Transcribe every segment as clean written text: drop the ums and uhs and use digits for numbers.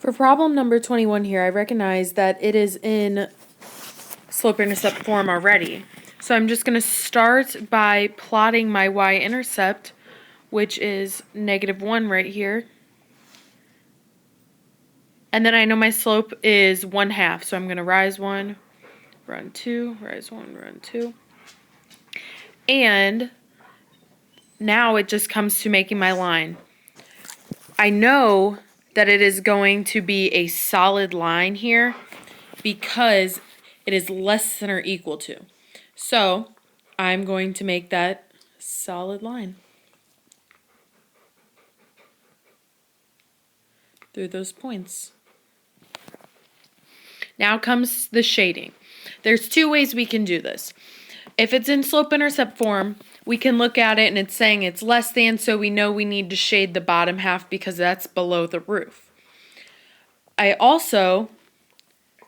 For problem number 21 here, I recognize that it is in slope-intercept form already. So I'm just going to start by plotting my y-intercept, which is -1 right here. And then I know my slope is 1/2, so I'm going to rise 1, run 2, rise 1, run 2. And now it just comes to making my line. I know that it is going to be a solid line here because it is less than or equal to. So I'm going to make that solid line through those points. Now comes the shading. There's two ways we can do this. If it's in slope-intercept form, we can look at it and it's saying it's less than, so we know we need to shade the bottom half because that's below the roof. I also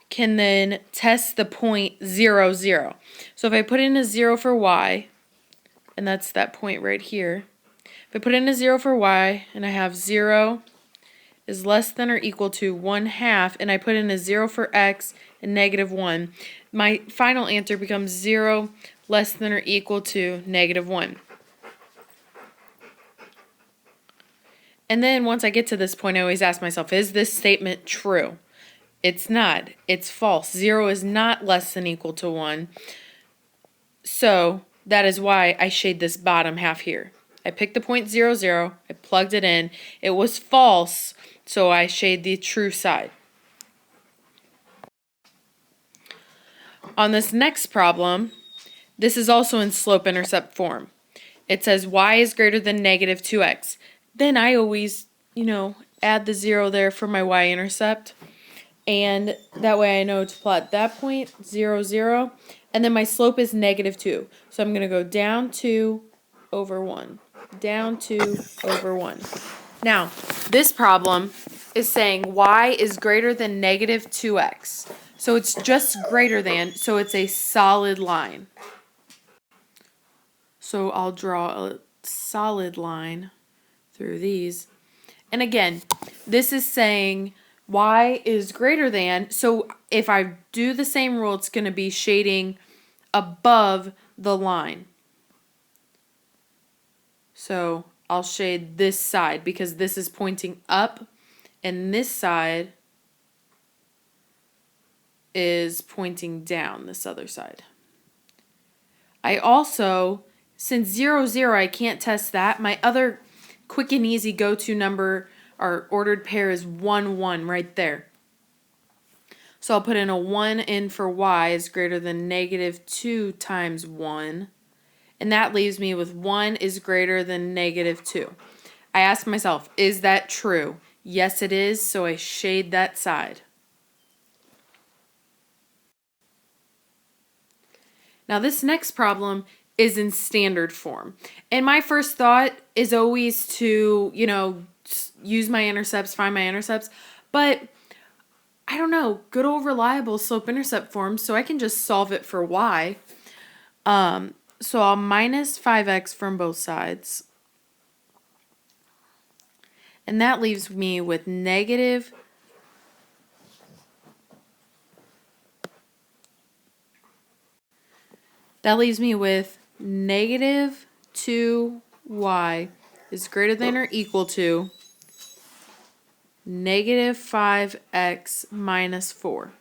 can then test the point 0, 0. So if I put in a 0 for y, and that's that point right here, if I put in a 0 for y and I have 0 is less than or equal to 1/2, and I put in a 0 for x and -1, my final answer becomes 0 less than or equal to -1. And then once I get to this point, I always ask myself, is this statement true? It's not. It's false. 0 is not less than or equal to 1. So that is why I shade this bottom half here. I picked the point 0, 0. I plugged it in. It was false, so I shade the true side. On this next problem, this is also in slope-intercept form. It says y is greater than -2x. Then I always, add the 0 there for my y-intercept. And that way I know to plot that point, 0, 0. And then my slope is -2. So I'm going to go down 2 over 1. Down 2 over 1. Now, this problem is saying y is greater than -2x. So it's just greater than, so it's a solid line. So I'll draw a solid line through these. And again, this is saying y is greater than, so if I do the same rule, it's going to be shading above the line. So I'll shade this side because this is pointing up and this side is pointing down, this other side. I also, since 0, 0, I can't test that. My other quick and easy go-to number or ordered pair is 1, 1 right there. So I'll put in a 1 in for y is greater than -2 times 1. And that leaves me with 1 is greater than -2. I ask myself, is that true? Yes, it is, so I shade that side. Now this next problem is in standard form. And my first thought is always to, use my intercepts, find my intercepts. But I don't know, good old reliable slope-intercept form, so I can just solve it for y. So I'll minus 5x from both sides. And that leaves me with negative -2y is greater than or equal to -5x minus 4.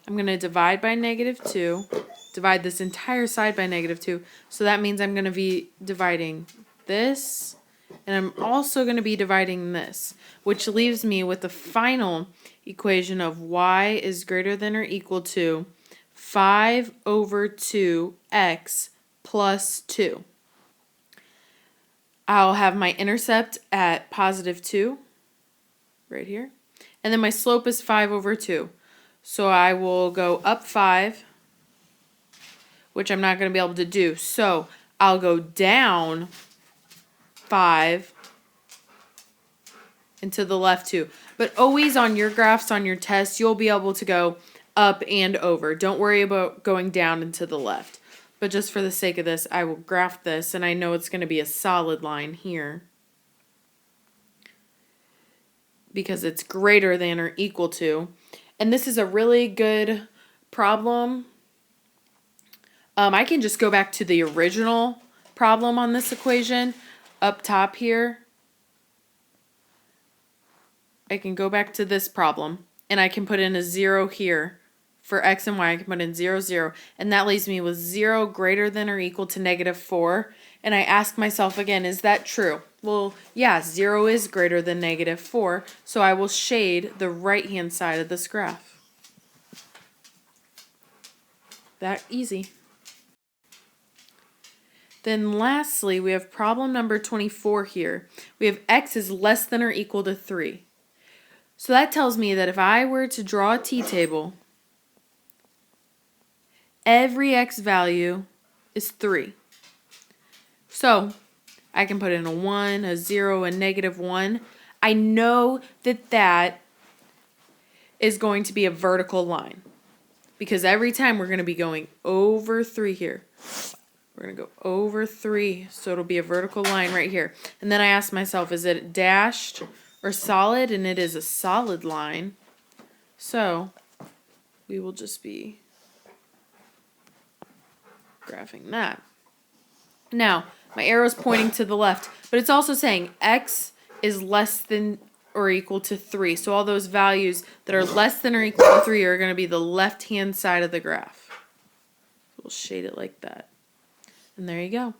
I'm going to divide by -2, divide this entire side by -2, so that means I'm going to be dividing this, and I'm also going to be dividing this, which leaves me with the final equation of y is greater than or equal to 5 over 2x plus 2. I'll have my intercept at +2 right here, and then my slope is 5 over 2. So I will go up 5, which I'm not going to be able to do. So I'll go down 5 and to the left 2. But always on your graphs, on your test, you'll be able to go up and over. Don't worry about going down and to the left. But just for the sake of this, I will graph this, and I know it's going to be a solid line here. because it's greater than or equal to. And this is a really good problem. I can just go back to the original problem on this equation up top here. I can go back to this problem and I can put in a 0 here. For x and y, I can put in 0, 0, and that leaves me with 0 greater than or equal to -4. And I ask myself again, is that true? Well, yeah, 0 is greater than -4, so I will shade the right-hand side of this graph. That easy. Then lastly, we have problem number 24 here. We have x is less than or equal to 3. So that tells me that if I were to draw a t-table, every x value is 3. So I can put in a 1, a 0, a -1. I know that that is going to be a vertical line because every time we're going to be going over 3 here. We're going to go over 3, so it'll be a vertical line right here. And then I ask myself, is it dashed or solid? And it is a solid line. So we will just be graphing that. Now, my arrow is pointing to the left, but it's also saying x is less than or equal to 3. So all those values that are less than or equal to 3 are going to be the left-hand side of the graph. We'll shade it like that. And there you go.